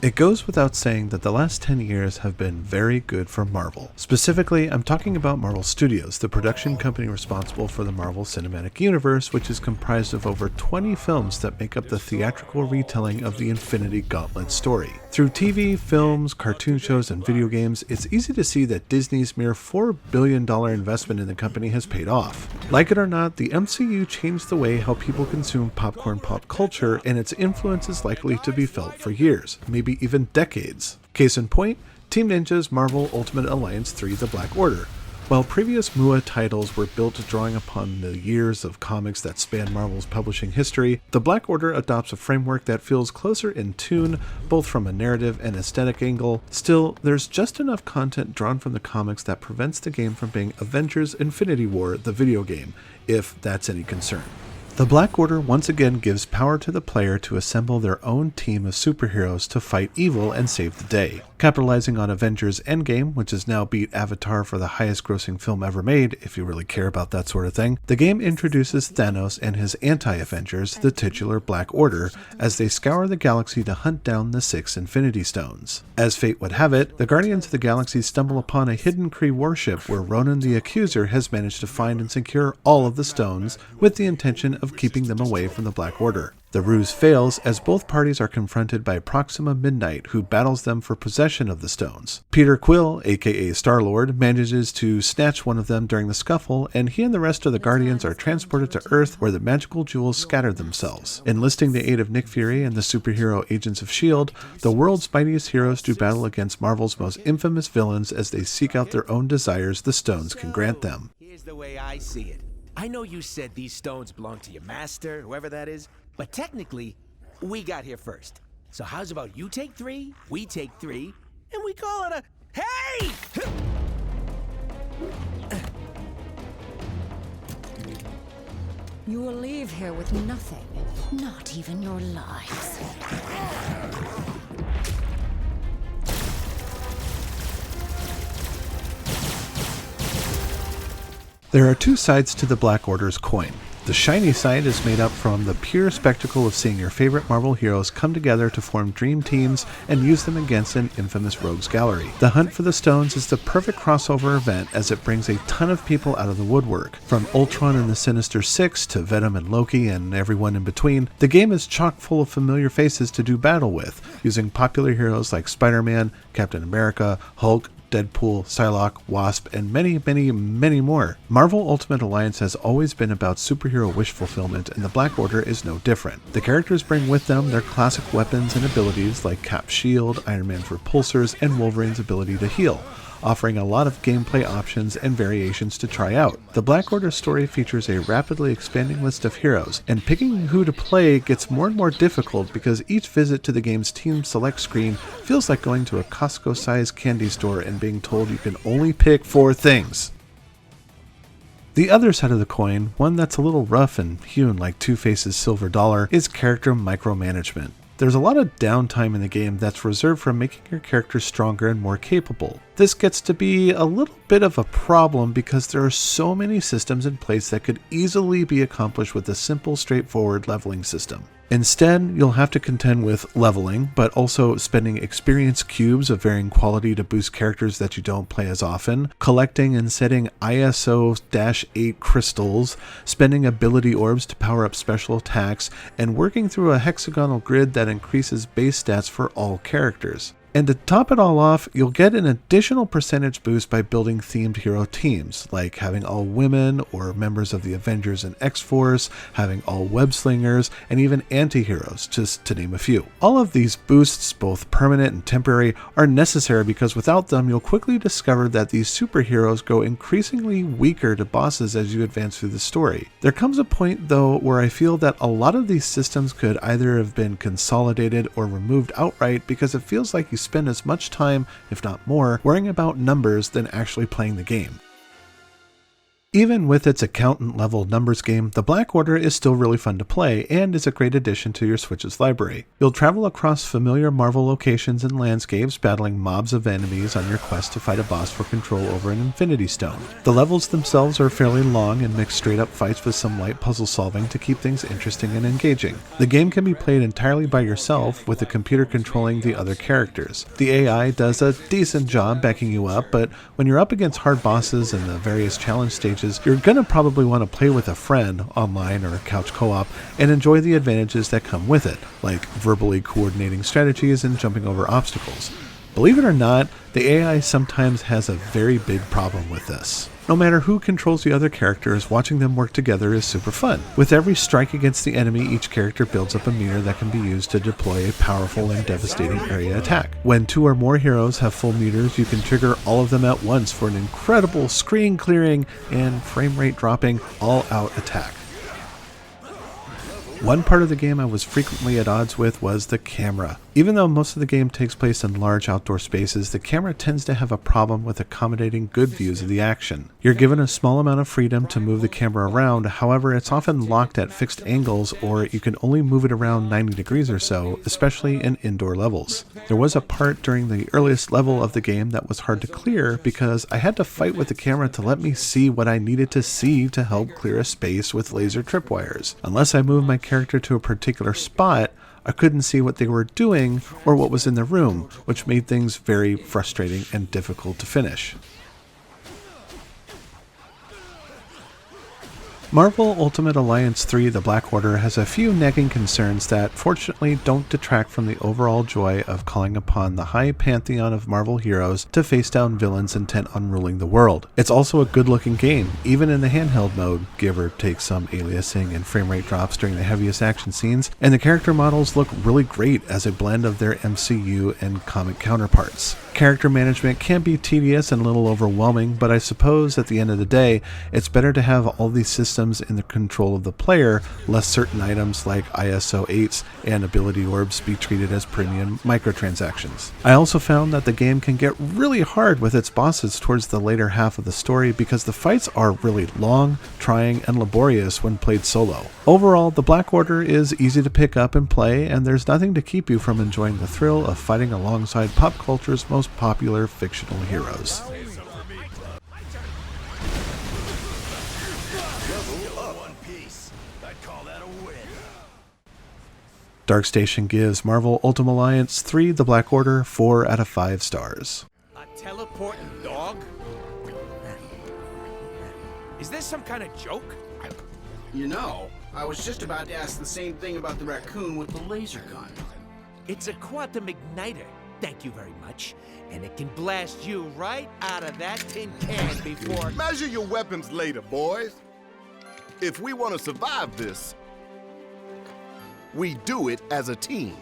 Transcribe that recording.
It goes without saying that the last 10 years have been very good for Marvel. Specifically, I'm talking about Marvel Studios, the production company responsible for the Marvel Cinematic Universe, which is comprised of over 20 films that make up the theatrical retelling of the Infinity Gauntlet story. Through TV, films, cartoon shows, and video games, it's easy to see that Disney's mere $4 billion investment in the company has paid off. Like it or not, the MCU changed the way how people consume popcorn pop culture, and its influence is likely to be felt for years, maybe even decades. Case in point, Team Ninja's Marvel Ultimate Alliance 3: The Black Order. While previous MUA titles were built drawing upon the years of comics that span Marvel's publishing history, The Black Order adopts a framework that feels closer in tune, both from a narrative and aesthetic angle. Still, there's just enough content drawn from the comics that prevents the game from being Avengers Infinity War, the video game, if that's any concern. The Black Order once again gives power to the player to assemble their own team of superheroes to fight evil and save the day. Capitalizing on Avengers Endgame, which has now beat Avatar for the highest grossing film ever made, if you really care about that sort of thing, the game introduces Thanos and his anti-Avengers, the titular Black Order, as they scour the galaxy to hunt down the 6 Infinity Stones. As fate would have it, the Guardians of the Galaxy stumble upon a hidden Kree warship where Ronan the Accuser has managed to find and secure all of the stones with the intention of keeping them away from the Black Order. The ruse fails as both parties are confronted by Proxima Midnight, who battles them for possession of the stones. Peter Quill, aka Star-Lord, manages to snatch one of them during the scuffle, and he and the rest of the Guardians are transported to Earth where the magical jewels scatter themselves. Enlisting the aid of Nick Fury and the superhero Agents of S.H.I.E.L.D., the world's mightiest heroes do battle against Marvel's most infamous villains as they seek out their own desires the stones can grant them. Here's the way I see it. I know you said these stones belong to your master, whoever that is, but technically, we got here first. So how's about you take 3, we take 3, and we call it a hey! You will leave here with nothing, not even your lives. There are two sides to the Black Order's coin. The shiny side is made up from the pure spectacle of seeing your favorite Marvel heroes come together to form dream teams and use them against an infamous rogues gallery. The hunt for the stones is the perfect crossover event as it brings a ton of people out of the woodwork. From Ultron and the Sinister Six to Venom and Loki and everyone in between, the game is chock full of familiar faces to do battle with, using popular heroes like Spider-Man, Captain America, Hulk, Deadpool, Psylocke, Wasp, and many, many, many more. Marvel Ultimate Alliance has always been about superhero wish fulfillment, and the Black Order is no different. The characters bring with them their classic weapons and abilities like Cap's shield, Iron Man's repulsors, and Wolverine's ability to heal, offering a lot of gameplay options and variations to try out. The Black Order story features a rapidly expanding list of heroes, and picking who to play gets more and more difficult because each visit to the game's Team Select screen feels like going to a Costco-sized candy store and being told you can only pick 4 things. The other side of the coin, one that's a little rough and hewn like Two-Face's silver dollar, is character micromanagement. There's a lot of downtime in the game that's reserved for making your character stronger and more capable. This gets to be a little bit of a problem because there are so many systems in place that could easily be accomplished with a simple, straightforward leveling system. Instead, you'll have to contend with leveling, but also spending experience cubes of varying quality to boost characters that you don't play as often, collecting and setting ISO-8 crystals, spending ability orbs to power up special attacks, and working through a hexagonal grid that increases base stats for all characters. And to top it all off, you'll get an additional percentage boost by building themed hero teams, like having all women or members of the Avengers and X-Force, having all web-slingers, and even anti-heroes, just to name a few. All of these boosts, both permanent and temporary, are necessary because without them, you'll quickly discover that these superheroes grow increasingly weaker to bosses as you advance through the story. There comes a point, though, where I feel that a lot of these systems could either have been consolidated or removed outright because it feels like you spend as much time, if not more, worrying about numbers than actually playing the game. Even with its accountant-level numbers game, the Black Order is still really fun to play and is a great addition to your Switch's library. You'll travel across familiar Marvel locations and landscapes, battling mobs of enemies on your quest to fight a boss for control over an Infinity Stone. The levels themselves are fairly long and mix straight-up fights with some light puzzle solving to keep things interesting and engaging. The game can be played entirely by yourself, with the computer controlling the other characters. The AI does a decent job backing you up, but when you're up against hard bosses and the various challenge stages, you're gonna probably want to play with a friend online or couch co-op and enjoy the advantages that come with it, like verbally coordinating strategies and jumping over obstacles. Believe it or not, the AI sometimes has a very big problem with this. No matter who controls the other characters, watching them work together is super fun. With every strike against the enemy, each character builds up a meter that can be used to deploy a powerful and devastating area attack. When 2 or more heroes have full meters, you can trigger all of them at once for an incredible screen clearing and frame rate dropping all-out attack. One part of the game I was frequently at odds with was the camera. Even though most of the game takes place in large outdoor spaces, the camera tends to have a problem with accommodating good views of the action. You're given a small amount of freedom to move the camera around, however it's often locked at fixed angles, or you can only move it around 90 degrees or so, especially in indoor levels. There was a part during the earliest level of the game that was hard to clear because I had to fight with the camera to let me see what I needed to see to help clear a space with laser tripwires. Unless I moved my character to a particular spot, I couldn't see what they were doing or what was in the room, which made things very frustrating and difficult to finish. Marvel Ultimate Alliance 3: The Black Order has a few nagging concerns that fortunately don't detract from the overall joy of calling upon the high pantheon of Marvel heroes to face down villains intent on ruling the world. It's also a good looking game, even in the handheld mode, give or take some aliasing and frame rate drops during the heaviest action scenes, and the character models look really great as a blend of their MCU and comic counterparts. Character management can be tedious and a little overwhelming, but I suppose at the end of the day, it's better to have all these systems in the control of the player, lest certain items like ISO 8s and ability orbs be treated as premium microtransactions. I also found that the game can get really hard with its bosses towards the later half of the story because the fights are really long, trying, and laborious when played solo. Overall, the Black Order is easy to pick up and play, and there's nothing to keep you from enjoying the thrill of fighting alongside pop culture's most popular fictional heroes. Darkstation gives Marvel Ultimate Alliance 3: The Black Order 4 out of 5 stars. A teleporting dog? Is this some kind of joke? You know, I was just about to ask the same thing about the raccoon with the laser gun. It's a quantum igniter. Thank you very much. And it can blast you right out of that tin can before... Measure your weapons later, boys. If we want to survive this, we do it as a team.